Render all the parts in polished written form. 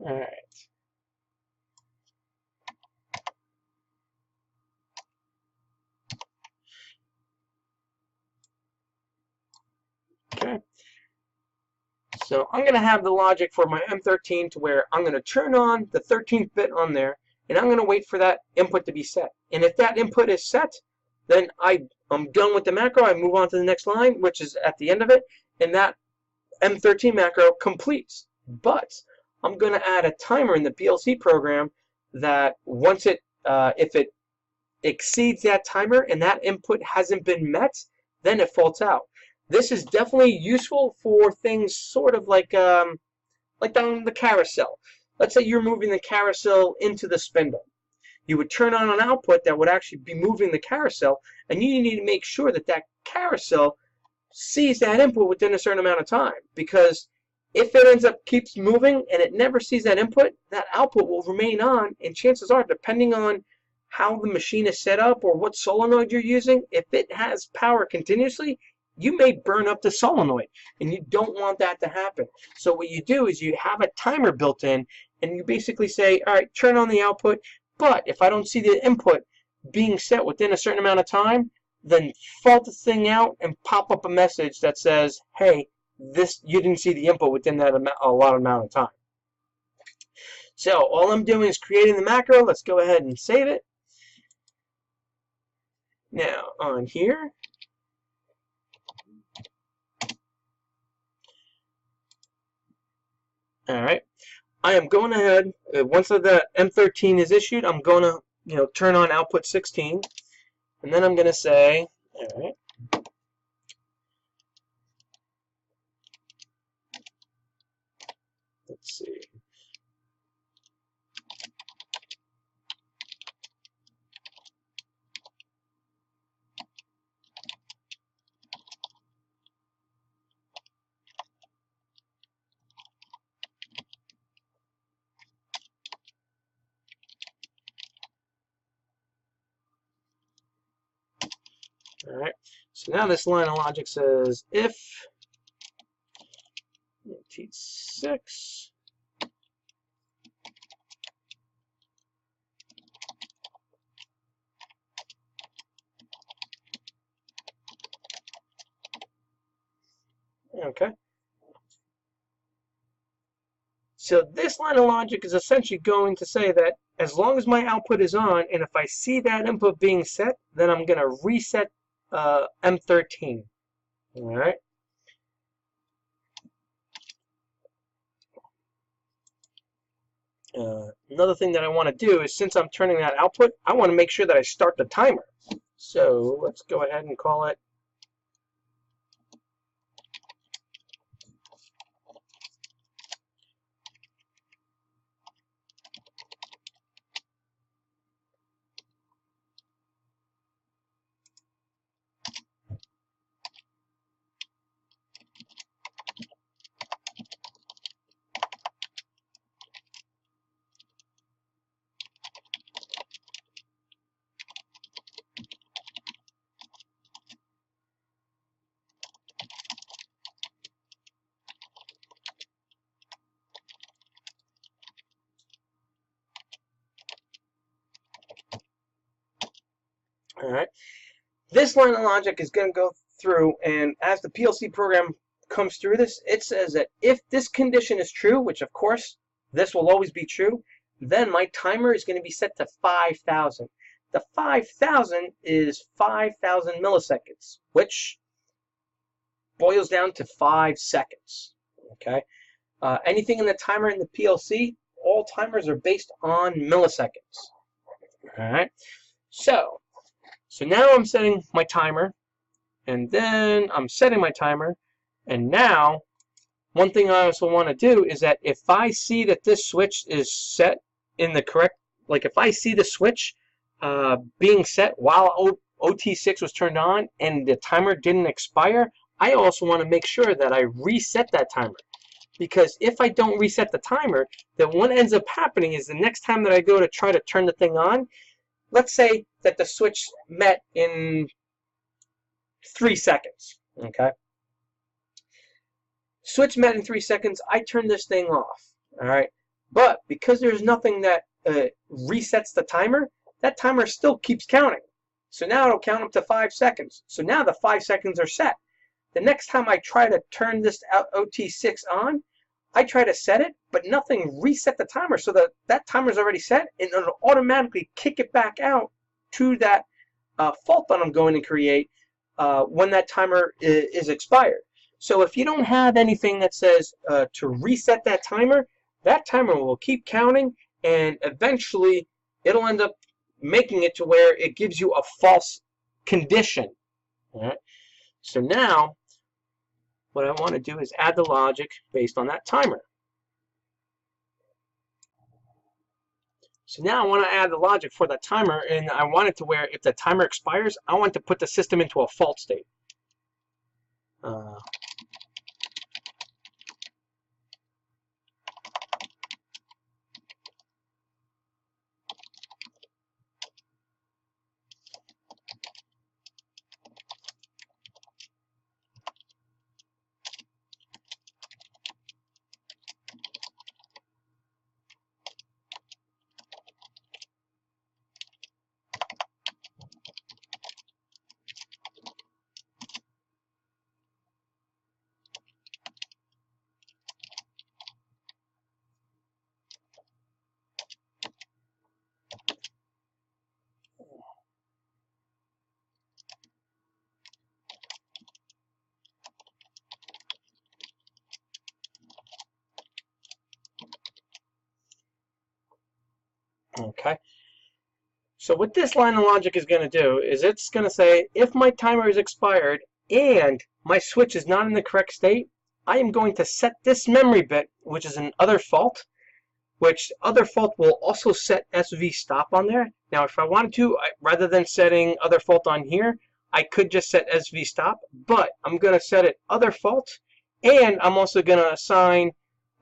All right. Okay. So I'm going to have the logic for my M13 to where I'm going to turn on the 13th bit on there, and I'm going to wait for that input to be set. And if that input is set, then I'm done with the macro. I move on to the next line, which is at the end of it, and that M13 macro completes. But I'm going to add a timer in the PLC program that once if it exceeds that timer and that input hasn't been met, then it faults out. This is definitely useful for things sort of like down the carousel. Let's say you're moving the carousel into the spindle. You would turn on an output that would actually be moving the carousel, and you need to make sure that that carousel sees that input within a certain amount of time. Because if it ends up keeps moving and it never sees that input, that output will remain on, and chances are, depending on how the machine is set up or what solenoid you're using, if it has power continuously, you may burn up the solenoid, and you don't want that to happen. So what you do is you have a timer built in, and you basically say, all right, turn on the output, but if I don't see the input being set within a certain amount of time, then fault the thing out and pop up a message that says, hey, you didn't see the input within that allotted amount of time. So all I'm doing is creating the macro. Let's go ahead and save it. Now on here, all right, I am going ahead, once the M13 is issued, I'm going to turn on output 16, and then I'm going to say, all right, let's see. All right, so now this line of logic says if T6 okay. So this line of logic is essentially going to say that as long as my output is on, and if I see that input being set, then I'm going to reset M13. All right. Another thing that I want to do is, since I'm turning that output, I want to make sure that I start the timer. So let's go ahead and call it all right. This line of logic is going to go through, and as the PLC program comes through this, it says that if this condition is true, which of course this will always be true, then my timer is going to be set to 5,000. The 5,000 is 5,000 milliseconds, which boils down to 5 seconds. Okay. Anything in the timer in the PLC, all timers are based on milliseconds. All right. So now I'm setting my timer, and then I'm setting my timer, and now one thing I also want to do is that if I see that this switch is set in the correct, like if I see the switch being set while OT6 was turned on and the timer didn't expire, I also want to make sure that I reset that timer. Because if I don't reset the timer, then what ends up happening is the next time that I go to try to turn the thing on, let's say that the switch met in 3 seconds, okay? Switch met in 3 seconds, I turn this thing off, all right? But because there's nothing that resets the timer, that timer still keeps counting. So now it'll count up to 5 seconds. So now the 5 seconds are set. The next time I try to turn this OT6 on, I try to set it, but nothing reset the timer, so that timer's already set, and it'll automatically kick it back out to that fault that I'm going to create when that timer is expired. So if you don't have anything that says to reset that timer will keep counting, and eventually it'll end up making it to where it gives you a false condition. All right? So now what I want to do is add the logic based on that timer. So now I want to add the logic for that timer, and I want it to where if the timer expires, I want to put the system into a fault state. Okay. So what this line of logic is going to do is it's going to say if my timer is expired and my switch is not in the correct state, I am going to set this memory bit, which is an other fault, which other fault will also set SV stop on there. Now if I wanted to, rather than setting other fault on here, I could just set SV stop, but I'm going to set it other fault, and I'm also going to assign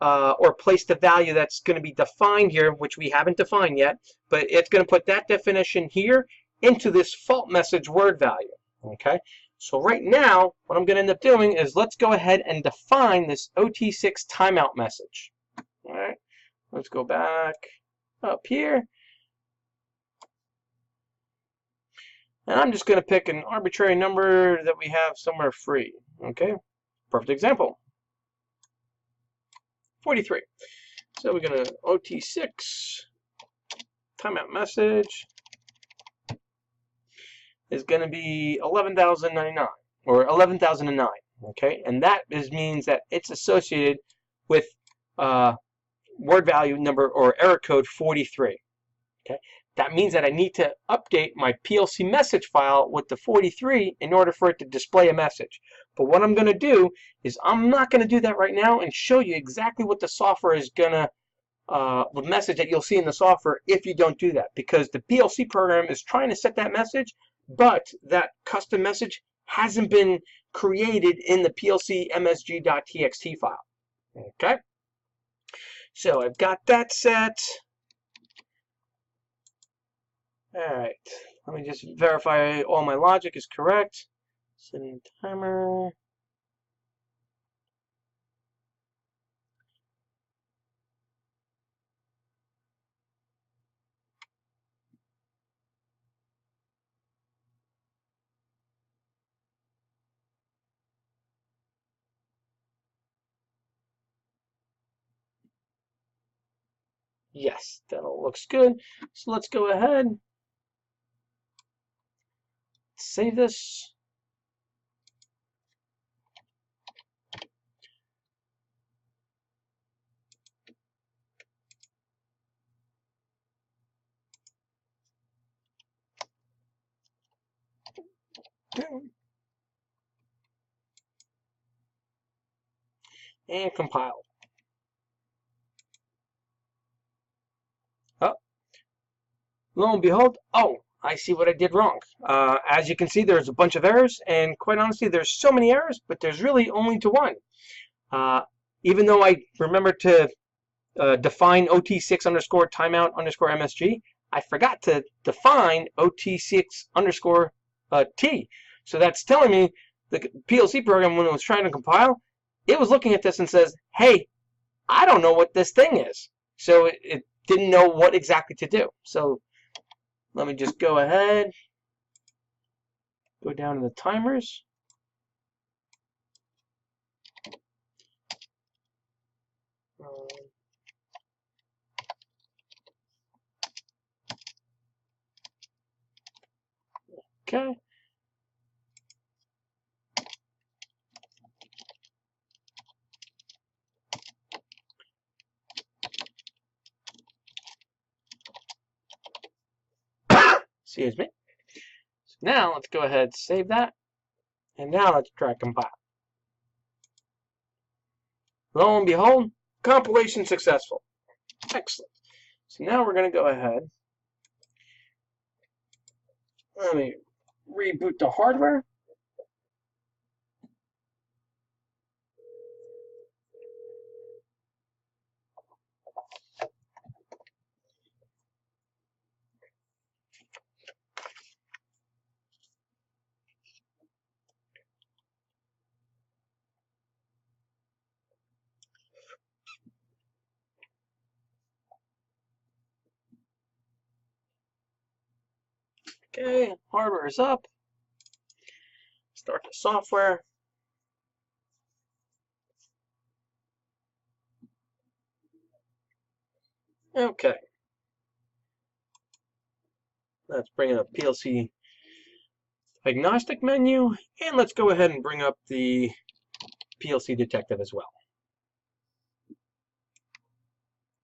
or place the value that's going to be defined here, which we haven't defined yet, but it's going to put that definition here into this fault message word value. Okay, so right now what I'm going to end up doing is let's go ahead and define this OT6 timeout message. All right, let's go back up here, and I'm just going to pick an arbitrary number that we have somewhere free. Okay, perfect example. 43. So we're going to OT6 timeout message is going to be 11,099 or 11,009. Okay, and that means that it's associated with word value number or error code 43. Okay, that means that I need to update my PLC message file with the 43 in order for it to display a message. But what I'm going to do is I'm not going to do that right now and show you exactly what the software is going to, the message that you'll see in the software if you don't do that. Because the PLC program is trying to set that message, but that custom message hasn't been created in the PLC msg.txt file. Okay? So I've got that set. Alright, let me just verify all my logic is correct. Setting timer. Yes, that all looks good. So let's go ahead. Save this. And compile. Oh, lo and behold, oh, I see what I did wrong. As you can see, there's a bunch of errors, and quite honestly, there's so many errors, but there's really only to one. Even though I remember to define OT6 underscore timeout underscore MSG, I forgot to define OT6 underscore T. So that's telling me the PLC program, when it was trying to compile, it was looking at this and says, hey, I don't know what this thing is. So it didn't know what exactly to do. So let me just go ahead, go down to the timers. Okay. Excuse me. So now let's go ahead and save that. And now let's try compile. Lo and behold, compilation successful. Excellent. So now we're going to go ahead. Let me reboot the hardware. Okay, hardware is up. Start the software. Okay. Let's bring up PLC diagnostic menu, and let's go ahead and bring up the PLC detective as well.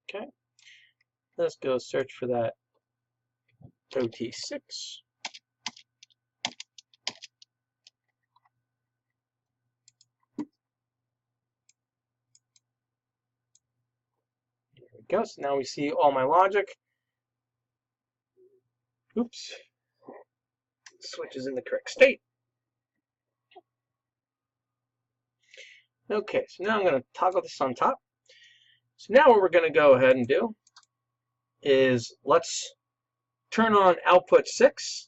Okay. Let's go search for that OT6. There we go. So now we see all my logic. Oops. Switch is in the correct state. Okay, so now I'm going to toggle this on top. So now what we're going to go ahead and do is let's turn on output 6.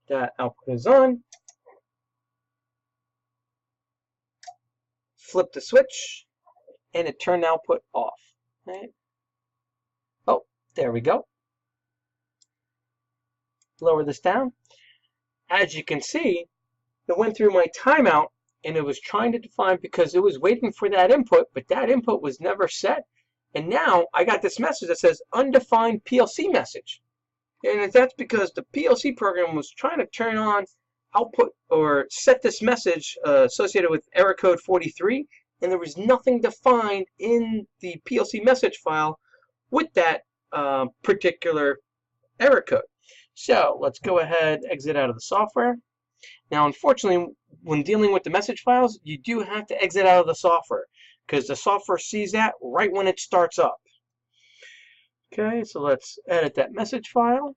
That output is on. Flip the switch, and it turned output off. Right? Oh, there we go. Lower this down. As you can see, it went through my timeout, and it was trying to define because it was waiting for that input, but that input was never set. And now I got this message that says undefined PLC message. And that's because the PLC program was trying to turn on output or set this message associated with error code 43, and there was nothing defined in the PLC message file with that particular error code. So let's go ahead, exit out of the software. Now, unfortunately, when dealing with the message files, you do have to exit out of the software because the software sees that right when it starts up. Okay, so let's edit that message file.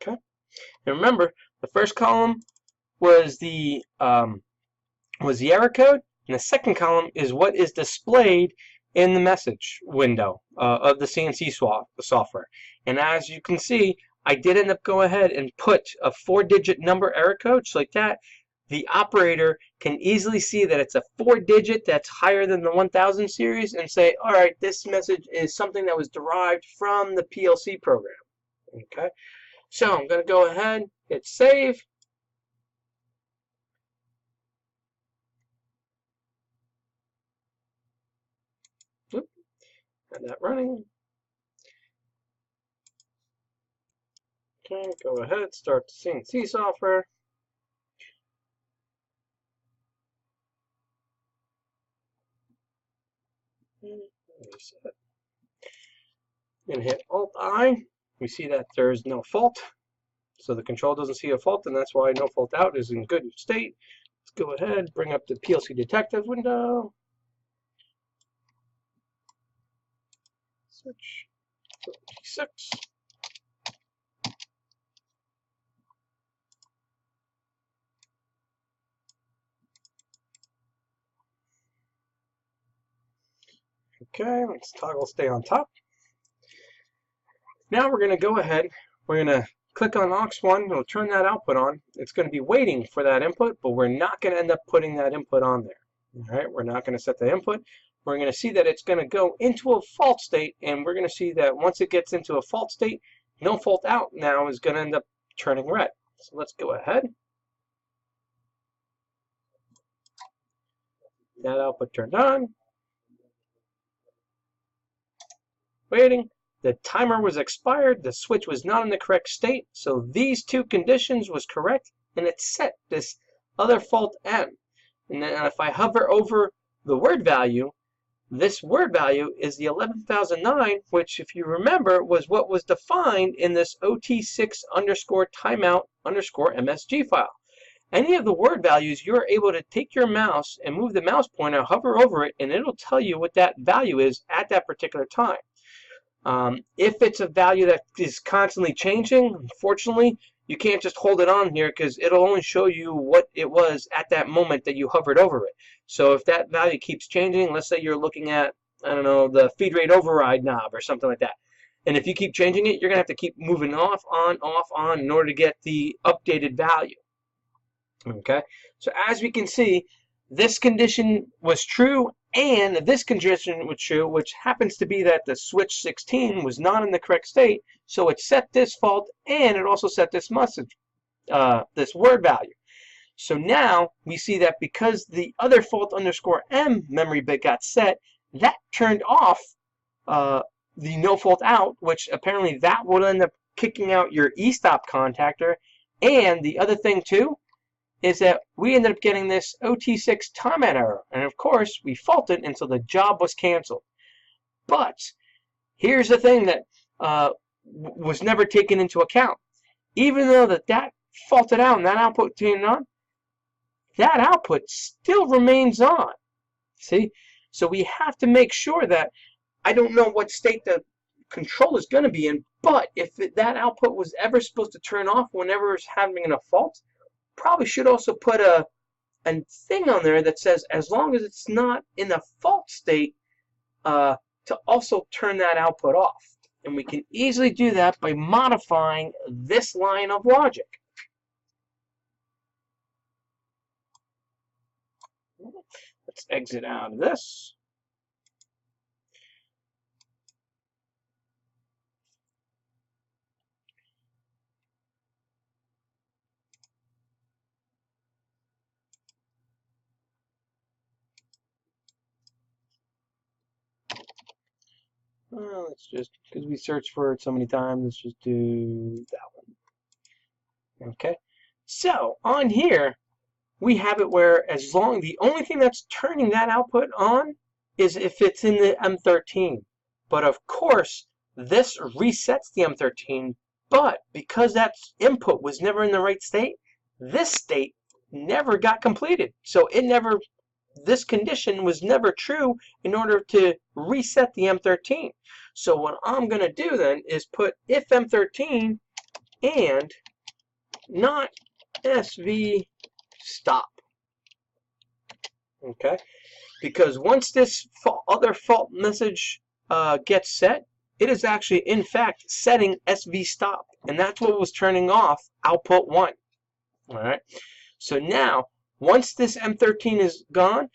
Okay, and remember, the first column was the error code, and the second column is what is displayed in the message window of the CNC software. And as you can see, I did end up go ahead and put a 4-digit number error code, so like that. The operator can easily see that it's a 4-digit that's higher than the 1000 series and say, all right, this message is something that was derived from the PLC program. Okay. So I'm going to go ahead, hit save. Oop, got that running. Okay, go ahead, start the CNC software. Reset. And hit Alt-I. We see that there's no fault. So the control doesn't see a fault, and that's why no fault out is in good state. Let's go ahead, bring up the PLC detective window. Switch to G6. Okay, let's toggle stay on top. Now we're going to go ahead, we're going to click on aux1, it'll turn that output on. It's going to be waiting for that input, but we're not going to end up putting that input on there. All right, we're not going to set the input. We're going to see that it's going to go into a fault state, and we're going to see that once it gets into a fault state, no fault out now is going to end up turning red. So let's go ahead. That output turned on. Waiting. The timer was expired, the switch was not in the correct state, so these two conditions was correct, and it set this other fault M. And then if I hover over the word value, this word value is the 11,009, which if you remember was what was defined in this OT6 underscore timeout underscore MSG file. Any of the word values, you're able to take your mouse and move the mouse pointer, hover over it, and it'll tell you what that value is at that particular time. If it's a value that is constantly changing, unfortunately, you can't just hold it on here because it'll only show you what it was at that moment that you hovered over it. So if that value keeps changing, let's say you're looking at, I don't know, the feed rate override knob or something like that. And if you keep changing it, you're going to have to keep moving off, on in order to get the updated value. Okay, so as we can see, this condition was true and this condition was true, which happens to be that the switch 16 was not in the correct state, so it set this fault and it also set this message, this word value. So now we see that because the other fault underscore M memory bit got set, that turned off the no fault out, which apparently that will end up kicking out your e-stop contactor. And the other thing too is that we ended up getting this OT6 timeout error. And of course, we faulted until the job was canceled. But here's the thing that was never taken into account. Even though that faulted out and that output turned on, that output still remains on. See? So we have to make sure that, I don't know what state the control is going to be in, but if that output was ever supposed to turn off whenever it's having a fault, probably should also put a thing on there that says as long as it's not in a fault state, to also turn that output off. And we can easily do that by modifying this line of logic. Let's exit out of this. Well, let's just, because we searched for it so many times, let's just do that one. Okay. So on here, we have it where the only thing that's turning that output on is if it's in the M13. But of course, this resets the M13, but because that input was never in the right state, this state never got completed. So this condition was never true in order to reset the M13. So what I'm going to do then is put if M13 and not SV stop. Okay, because once this other fault message gets set, it is actually in fact setting SV stop, and that's what was turning off output 1. All right, so now once this M13 is gone,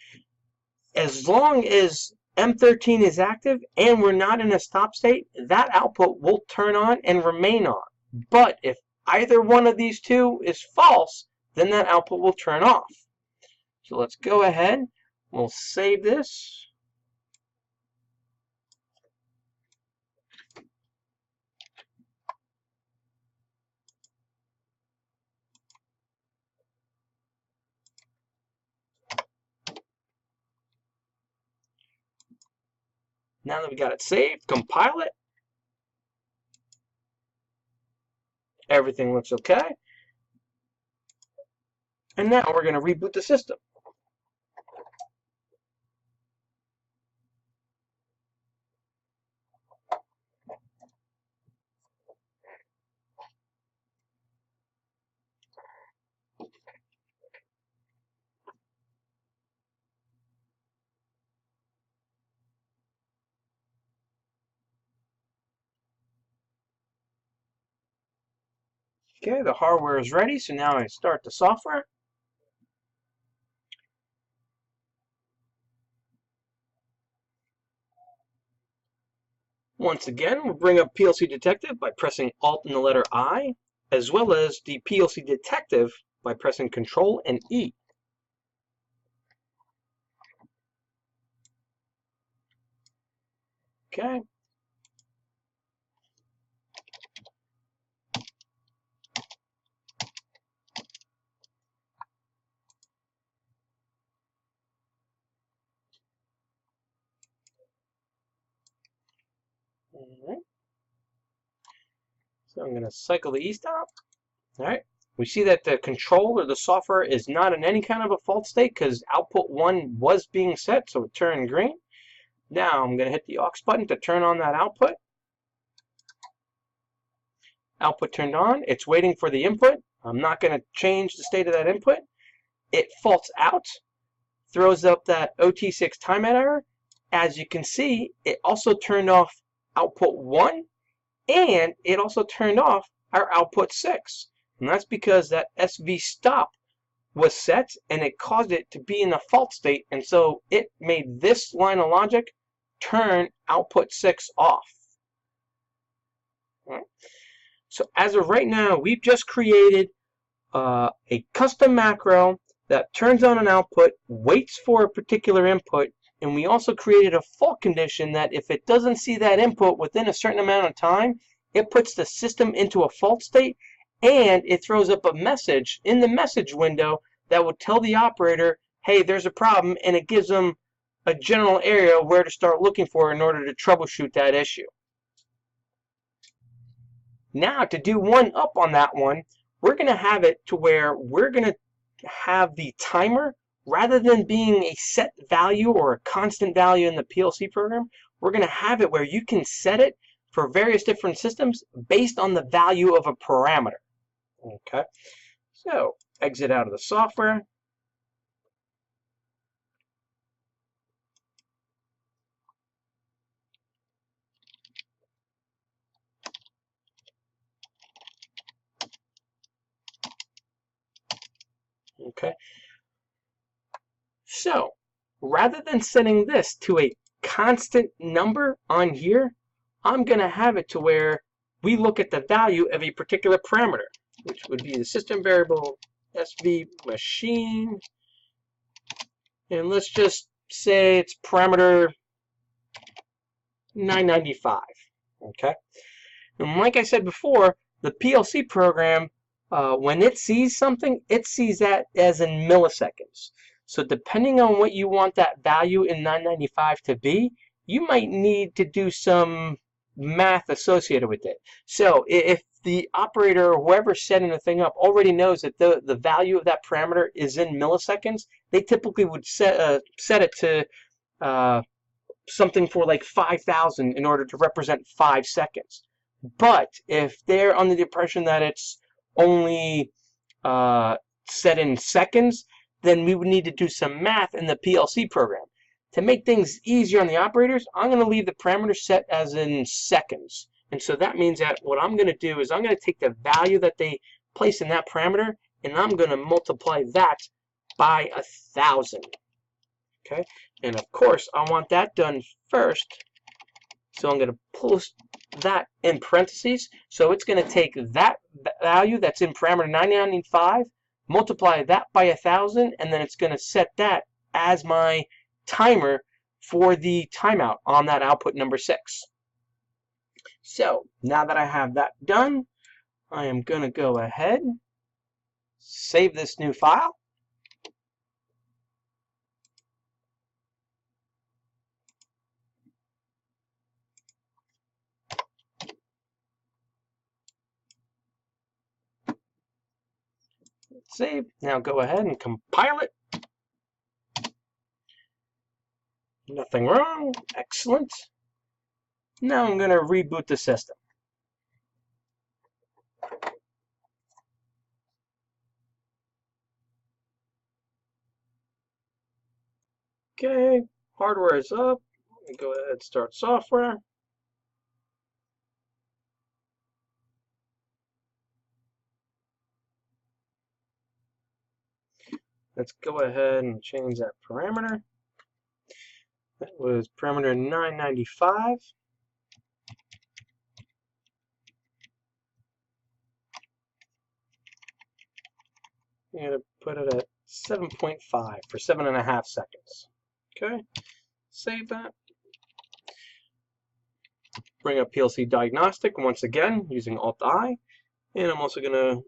as long as M13 is active and we're not in a stop state, that output will turn on and remain on. But if either one of these two is false, then that output will turn off. So let's go ahead, we'll save this. Now that we got it saved, compile it. Everything looks okay. And now we're going to reboot the system. Okay, the hardware is ready, so now I start the software. Once again, we'll bring up PLC Detective by pressing Alt and the letter I, as well as the PLC Detective by pressing Control and E. Okay. All right. So I'm going to cycle the E-stop. All right. We see that the control or the software is not in any kind of a fault state because output 1 was being set, so it turned green. Now I'm going to hit the aux button to turn on that output. Output turned on. It's waiting for the input. I'm not going to change the state of that input. It faults out, throws up that OT6 timeout error. As you can see, it also turned off output 1, and it also turned off our output 6. And that's because that SV stop was set, and it caused it to be in a fault state, and so it made this line of logic turn output 6 off. All right. So as of right now, we've just created a custom macro that turns on an output, waits for a particular input, and we also created a fault condition that if it doesn't see that input within a certain amount of time, it puts the system into a fault state, and it throws up a message in the message window that will tell the operator, hey, there's a problem, and it gives them a general area where to start looking for in order to troubleshoot that issue. Now, to do one up on that one, we're going to have it to where we're going to have the timer, rather than being a set value or a constant value in the PLC program, we're going to have it where you can set it for various different systems based on the value of a parameter. Okay, so exit out of the software. Okay, so rather than setting this to a constant number on here, I'm going to have it to where we look at the value of a particular parameter, which would be the system variable SV machine. And let's just say it's parameter 995. Okay. And like I said before, the PLC program, when it sees something, it sees that as in milliseconds. So depending on what you want that value in 995 to be, you might need to do some math associated with it. So if the operator or whoever's setting the thing up already knows that the value of that parameter is in milliseconds, they typically would set it to something for like 5,000 in order to represent 5 seconds. But if they're under the impression that it's only set in seconds, then we would need to do some math in the PLC program. To make things easier on the operators, I'm going to leave the parameter set as in seconds. And so that means that what I'm going to do is I'm going to take the value that they place in that parameter, and I'm going to multiply that by 1,000. Okay, and of course I want that done first, so I'm going to post that in parentheses. So it's going to take that value that's in parameter 995, multiply that by 1,000, and then it's going to set that as my timer for the timeout on that output number 6. So now that I have that done, I am going to go ahead, save this new file. Save. Now go ahead and compile it. Nothing wrong. Excellent. Now I'm going to reboot the system. Okay, hardware is up. Let me go ahead and start software. let's go ahead and change that parameter. That was parameter 995. I'm going to put it at 7.5 for 7.5 seconds. Okay, save that. Bring up PLC Diagnostic once again using Alt-I. And I'm also going to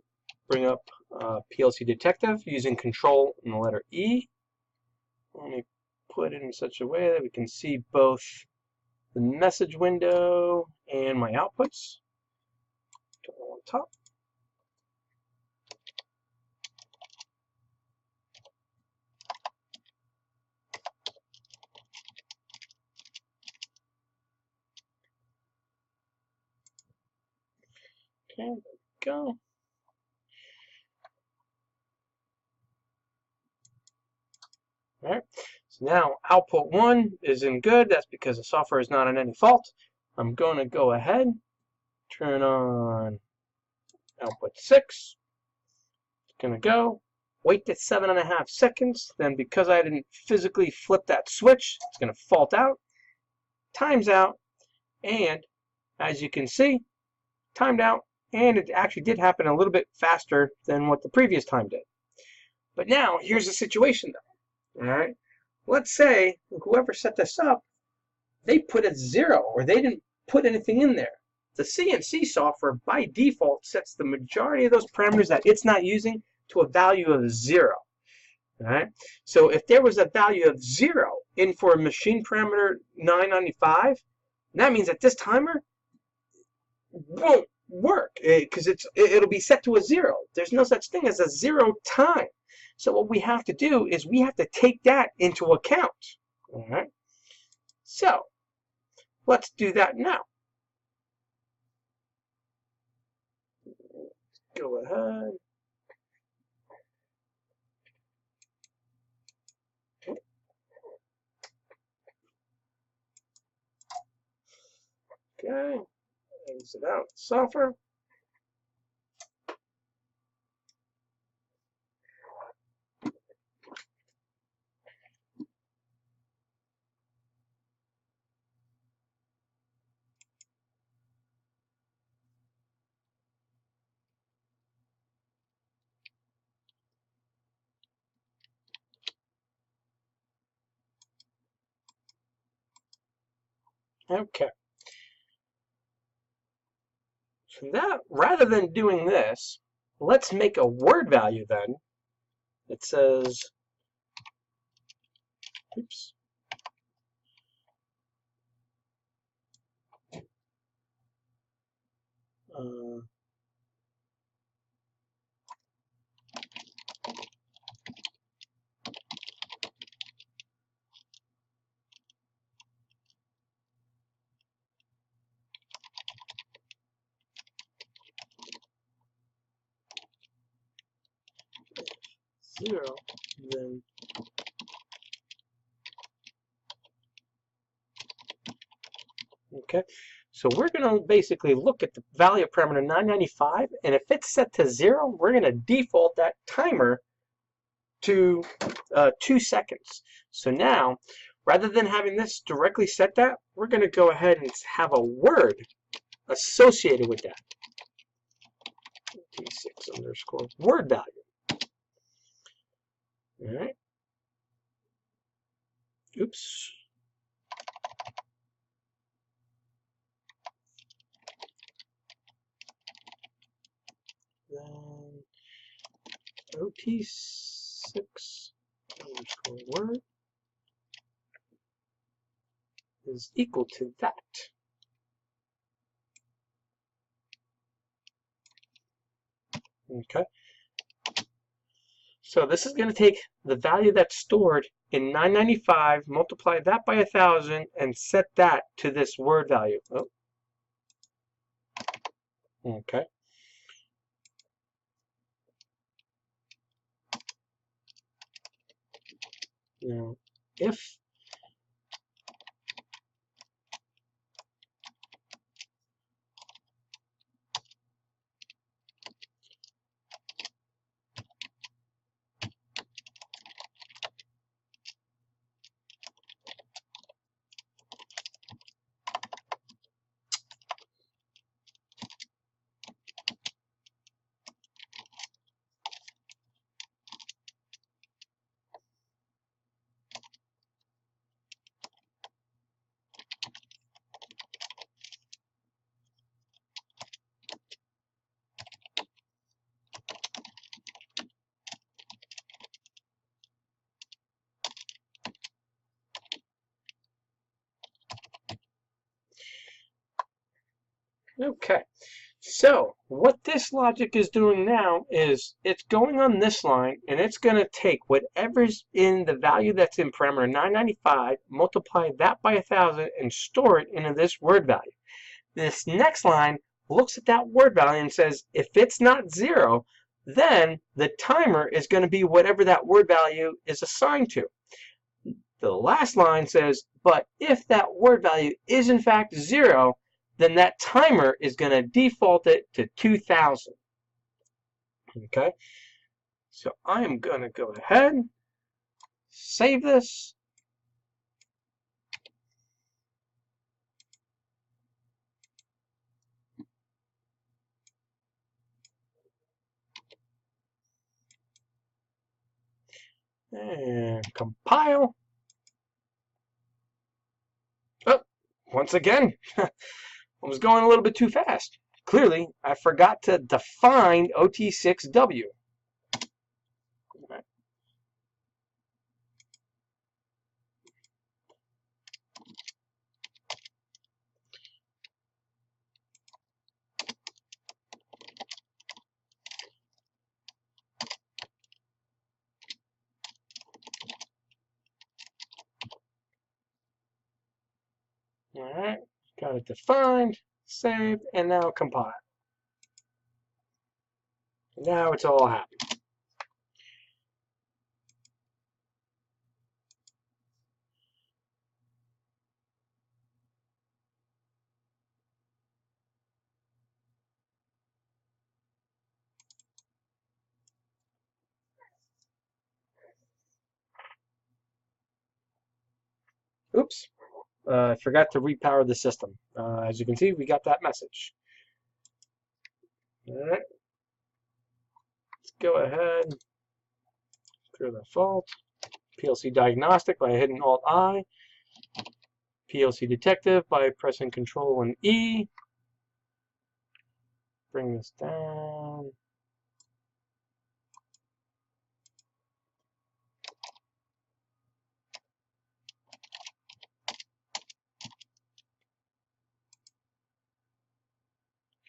bring up PLC Detective using Control and the letter E. Let me put it in such a way that we can see both the message window and my outputs. Go on top. Okay, there we go. All right, so now output 1 is in good. That's because the software is not in any fault. I'm going to go ahead, turn on output 6. It's going to go. Wait the 7.5 seconds. Then because I didn't physically flip that switch, it's going to fault out. Times out. And as you can see, timed out. And it actually did happen a little bit faster than what the previous time did. But now, here's the situation though. All right. Let's say whoever set this up, they put a 0 or they didn't put anything in there. The CNC software by default sets the majority of those parameters that it's not using to a value of 0. All right. So if there was a value of 0 in for a machine parameter 995, that means that this timer won't work because it'll be set to a 0. There's no such thing as a 0 time. So what we have to do is we have to take that into account. All right. So let's do that now. Go ahead. Okay. Exit out software. Okay. So that, rather than doing this, let's make a word value then. It says, oops. Uh, 0, then okay. So we're going to basically look at the value of parameter 995, and if it's set to 0, we're going to default that timer to 2 seconds. So now, rather than having this directly set that, we're going to go ahead and have a word associated with that. T6 underscore word value. All right. Oops. Then OT6 underscore word is equal to that. Okay. So this is going to take the value that's stored in 995, multiply that by 1,000, and set that to this word value. Oh. Okay. Now, if Okay, so what this logic is doing now is it's going on this line and it's going to take whatever's in the value that's in parameter 995, multiply that by 1,000 and store it into this word value. This next line looks at that word value and says if it's not 0, then the timer is going to be whatever that word value is assigned to. The last line says, but if that word value is in fact 0, then that timer is going to default it to 2,000. Okay, so I am going to go ahead, save this. And compile. Oh, once again, I was going a little bit too fast. Clearly, I forgot to define OT6W. Okay. All right, got it defined, saved, and now compile. Now it's all happy. Oops, I forgot to repower the system. As you can see, we got that message. All right, let's go ahead, clear the fault. PLC diagnostic by hitting Alt-I. PLC detective by pressing Control and E. Bring this down.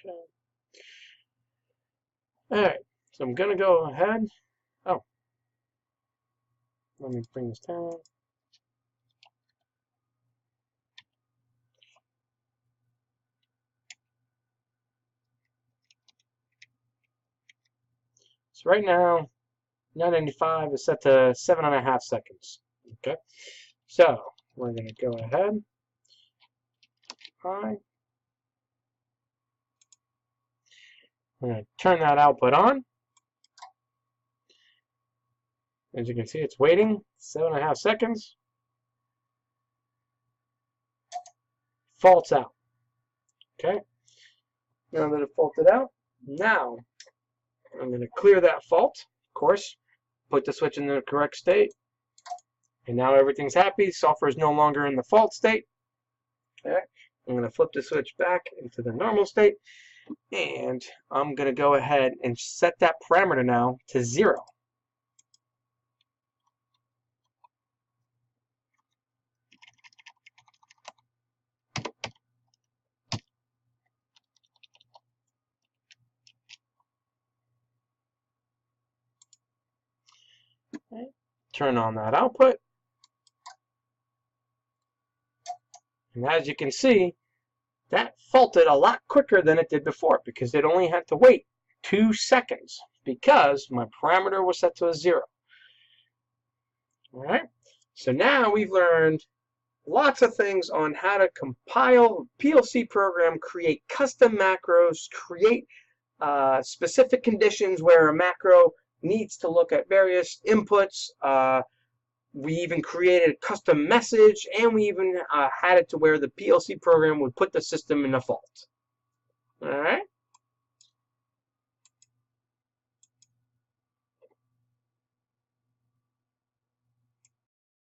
Okay. All right, so I'm gonna go ahead. Oh, let me bring this down. So right now, 995 is set to 7.5 seconds. Okay, so we're gonna go ahead. Hi. I'm gonna turn that output on. As you can see, it's waiting 7.5 seconds. Faults out. Okay. Now that it faulted out, now I'm going to clear that fault, of course, put the switch in the correct state, and now everything's happy. Software is no longer in the fault state. Okay. I'm going to flip the switch back into the normal state, and I'm going to go ahead and set that parameter now to 0. Okay. Turn on that output. And as you can see, that faulted a lot quicker than it did before because it only had to wait 2 seconds because my parameter was set to a 0. All right. So now we've learned lots of things on how to compile a PLC program, create custom macros, create specific conditions where a macro needs to look at various inputs. We even created a custom message, and we even had it to where the PLC program would put the system in a fault. All right.